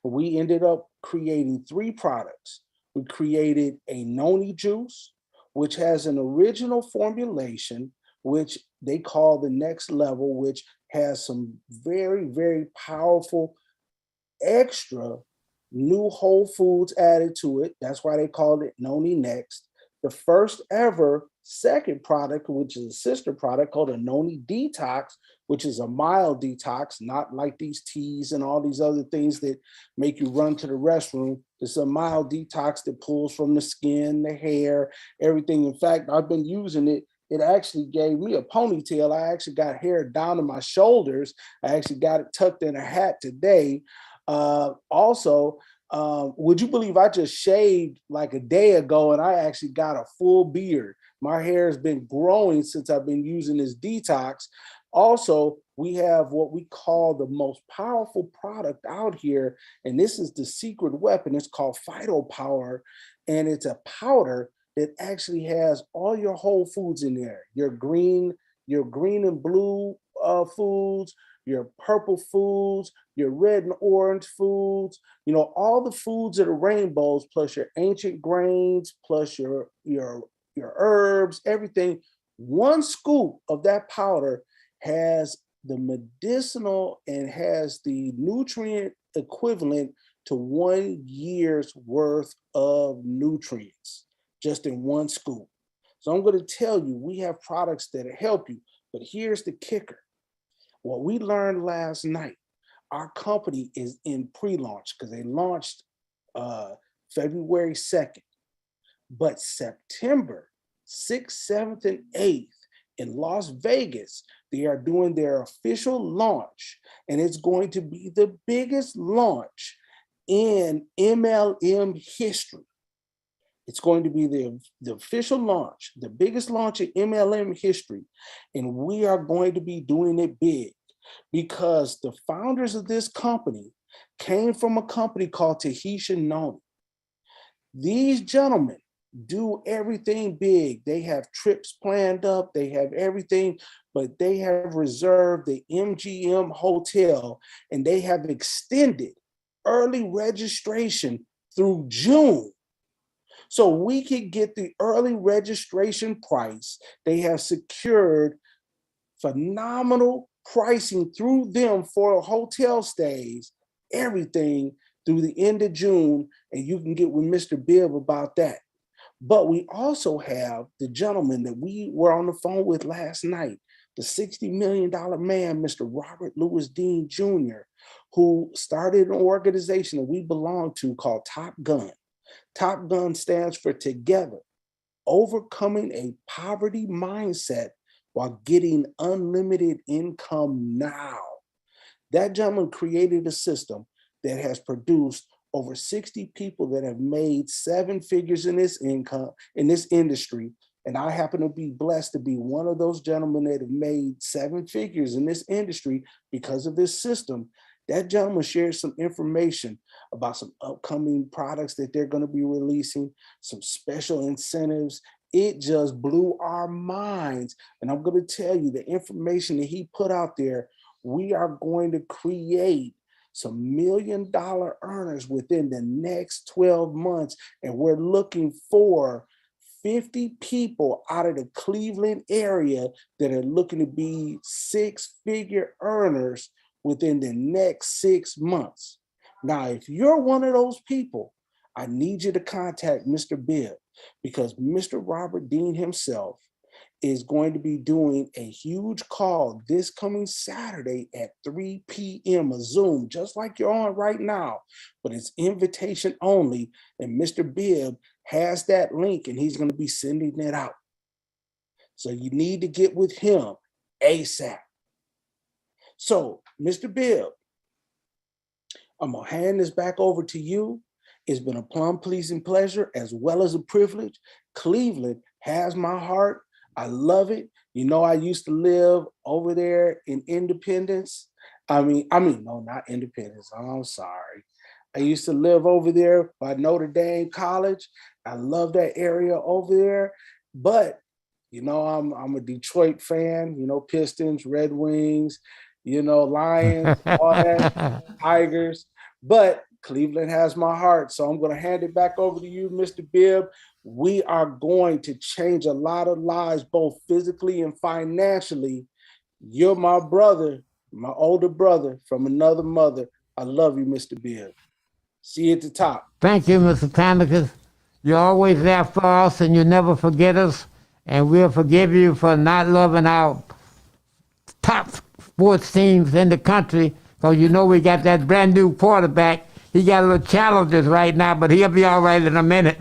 We ended up creating 3 products. We created a noni juice, which has an original formulation, which they call the next level, which has some very, very powerful extra new whole foods added to it. That's why they called it Noni Next. The first ever second product, which is a sister product called a Noni Detox, which is a mild detox, not like these teas and all these other things that make you run to the restroom. It's a mild detox that pulls from the skin, the hair, everything. In fact, I've been using it. It actually gave me a ponytail. I actually got hair down to my shoulders. I actually got it tucked in a hat today. Also, would you believe I just shaved like a day ago and I actually got a full beard? My hair has been growing since I've been using this detox. Also, we have what we call the most powerful product out here, and this is the secret weapon. It's called Phytopower, and it's a powder that actually has all your whole foods in there. Your green and blue foods, your purple foods, your red and orange foods, all the foods of the rainbows, plus your ancient grains, plus your herbs, everything. 1 scoop of that powder has the medicinal and has the nutrient equivalent to 1 year's worth of nutrients just in 1 scoop. So I'm going to tell you, we have products that help you, but here's the kicker. What we learned last night, our company is in pre-launch because they launched February 2nd, but September 6th, 7th, and 8th in Las Vegas, they are doing their official launch, and it's going to be the biggest launch in MLM history. It's going to be the official launch, the biggest launch in MLM history. And we are going to be doing it big because the founders of this company came from a company called Tahitian Noni. These gentlemen do everything big. They have trips planned up, they have everything, but they have reserved the MGM Hotel and they have extended early registration through June. So we could get the early registration price. They have secured phenomenal pricing through them for hotel stays, everything through the end of June, and you can get with Mr. Bibb about that. But we also have the gentleman that we were on the phone with last night, the $60 million man, Mr. Robert Louis Dean Jr., who started an organization that we belong to called Top Gun. Top Gun stands for Together, Overcoming a Poverty Mindset while Getting Unlimited Income Now. That gentleman created a system that has produced over 60 people that have made 7 figures in this industry. And I happen to be blessed to be one of those gentlemen that have made 7 figures in this industry because of this system. That gentleman shared some information about some upcoming products that they're going to be releasing, some special incentives. It just blew our minds. And I'm going to tell you the information that he put out there, we are going to create some $1 million earners within the next 12 months. And we're looking for 50 people out of the Cleveland area that are looking to be 6-figure earners within the next 6 months. Now, if you're one of those people, I need you to contact Mr. Bibb because Mr. Robert Dean himself is going to be doing a huge call this coming Saturday at 3 p.m. a Zoom, just like you're on right now, but it's invitation only. And Mr. Bibb has that link and he's going to be sending it out. So you need to get with him ASAP. So, Mr. Bibb, I'm going to hand this back over to you. It's been a plum pleasing pleasure as well as a privilege. Cleveland has my heart. I love it. I used to live over there in Independence. No, not Independence. I'm sorry. I used to live over there by Notre Dame College. I love that area over there. But You know, I'm a Detroit fan, you know, Pistons, Red Wings, you know, Lions, all that, Tigers. But Cleveland has my heart. So I'm going to hand it back over to you, Mr. Bibb. We are going to change a lot of lives, both physically and financially. You're my brother, my older brother from another mother. I love you, Mr. Bibb. See you at the top. Thank you, Mr. Panicus. You're always there for us, and you never forget us. And we'll forgive you for not loving our top sports teams in the country, because you know we got that brand new quarterback. He got a little challenges right now, but he'll be all right in a minute.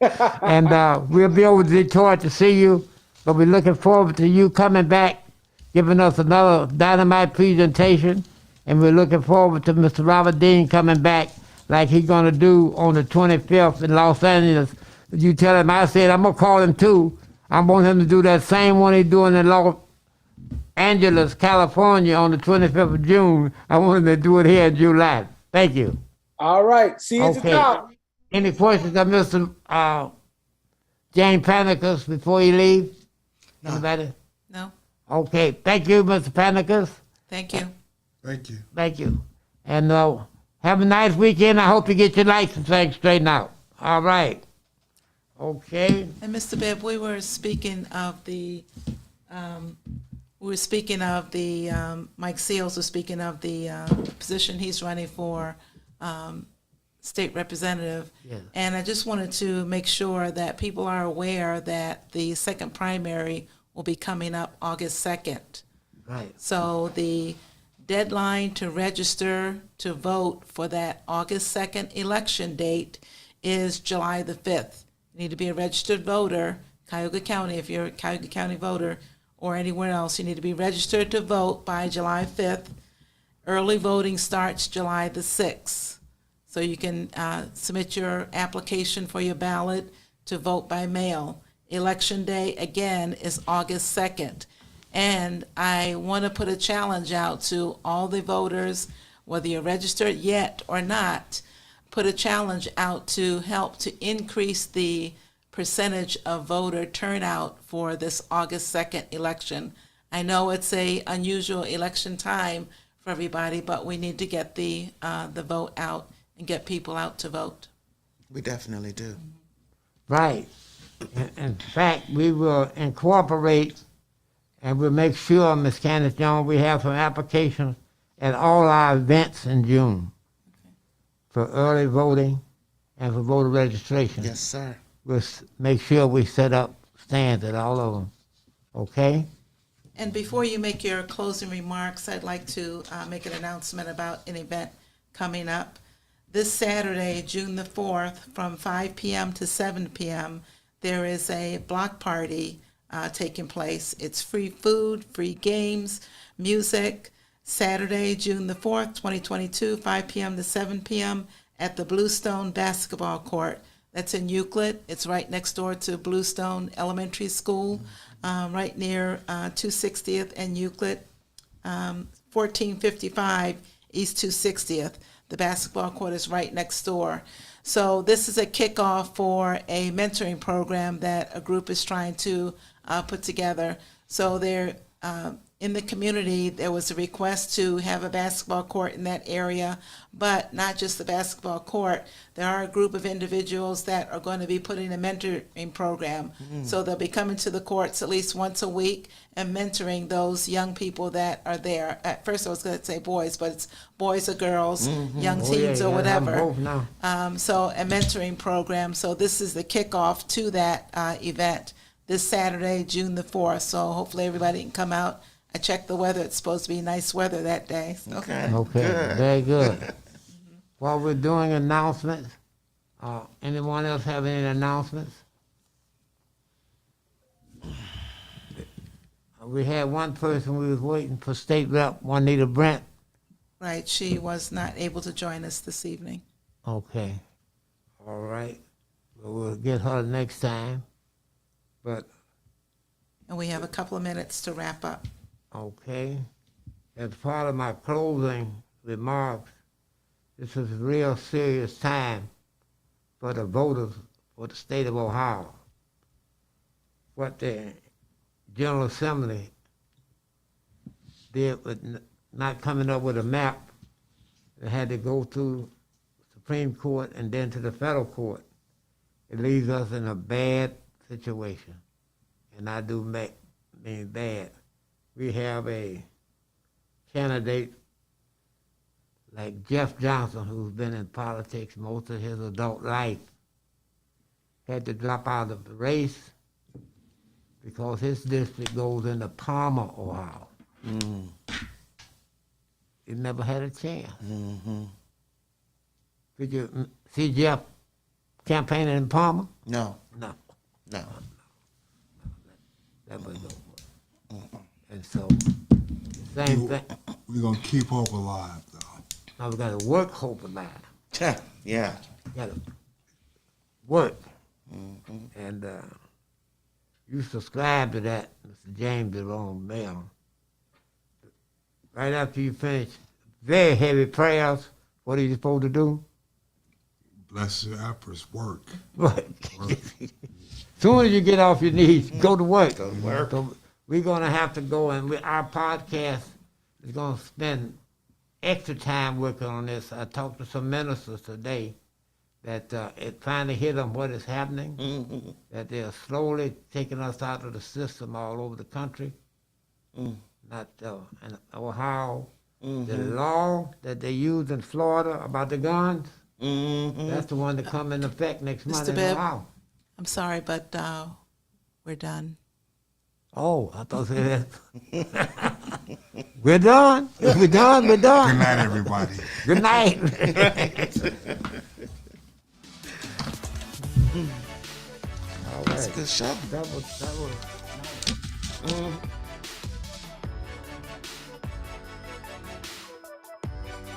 And we'll be over to Detroit to see you. But we're looking forward to you coming back, giving us another dynamite presentation. And we're looking forward to Mr. Robert Dean coming back like he's going to do on the 25th in Los Angeles. You tell him I said I'm going to call him too. I want him to do that same one he's doing in Los Angeles, California on the 25th of June. I want him to do it here in July. Thank you. All right. See you at the top. Any questions of Mr. James Panicus before you leave? No. Anybody? No? Okay. Thank you, Mr. Panicus. Thank you. Thank you. Thank you. And have a nice weekend. I hope you get your license thing straightened out. All right. Okay. And Mr. Bibb, we were speaking of the, Mike Seals was speaking of the position he's running for state representative. Yes. And I just wanted to make sure that people are aware that the second primary will be coming up August 2nd. Right. So the deadline to register to vote for that August 2nd election date is July the 5th. You need to be a registered voter, Cuyahoga County, if you're a Cuyahoga County voter, or anywhere else, you need to be registered to vote by July 5th. Early voting starts July the 6th. So you can submit your application for your ballot to vote by mail. Election day, again, is August 2nd. And I want to put a challenge out to all the voters, whether you're registered yet or not, put a challenge out to help to increase the percentage of voter turnout for this August 2nd election. I know it's a unusual election time for everybody, but we need to get the vote out and get people out to vote. We definitely do. Right. In fact, we will incorporate and we'll make sure, Ms. Candace Jones, we have some applications at all our events in June for early voting and for voter registration. Yes, sir. We'll make sure we set up stands at all of them. Okay? And before you make your closing remarks, I'd like to make an announcement about an event coming up. This Saturday, June the 4th, from 5 p.m. to 7 p.m., there is a block party taking place. It's free food, free games, music. Saturday, June the 4th, 2022, 5 p.m. to 7 p.m. at the Bluestone Basketball Court. That's in Euclid. It's right next door to Bluestone Elementary School, right near 260th and Euclid, 1455 East 260th. The basketball court is right next door. So this is a kickoff for a mentoring program that a group is trying to put together. So they're in the community, there was a request to have a basketball court in that area, but not just the basketball court. There are a group of individuals that are going to be putting a mentoring program. So they'll be coming to the courts at least once a week and mentoring those young people that are there. At first I was going to say boys, but it's boys or girls, young teens or whatever. So a mentoring program. So this is the kickoff to that event this Saturday, June the 4th. So hopefully everybody can come out. I checked the weather. It's supposed to be nice weather that day. So. Okay. Okay, very good. While we're doing announcements, anyone else have any announcements? We had one person we was waiting for, State Rep Juanita Brent. Right, she was not able to join us this evening. Okay, all right. Well, we'll get her next time. But And we have a couple of minutes to wrap up. okay, as part of my closing remarks, this is a real serious time for the voters for the state of Ohio. what the General Assembly did with not coming up with a map. It had to go through Supreme Court and then to the federal court. It leaves us in a bad situation, and I do mean bad. We have a candidate like Jeff Johnson, who's been in politics most of his adult life, had to drop out of the race because his district goes into Palmer, Ohio. He never had a chance. Did you see Jeff campaigning in Palmer? No. No. No. That was over. And so, same thing. We're gonna keep hope alive, though. Now we got to work hope alive. Yeah. Got to work. And you subscribe to that, Mr. James Jerome Mail. Right after you finish very heavy prayers, what are you supposed to do? Bless your efforts, work. Work. Soon as you get off your knees, go to work. Go to work. So we're going to have to go, and our podcast is going to spend extra time working on this. I talked to some ministers today that it finally hit them what is happening, that they're slowly taking us out of the system all over the country. Not in Ohio. The law that they used in Florida about the guns, that's the one that come in effect next month in Bibb, Ohio. I'm sorry, but we're done. Oh, I thought that. We're done. We're done. We're done. Good night, everybody. Good night. All right. That's a good show. That was.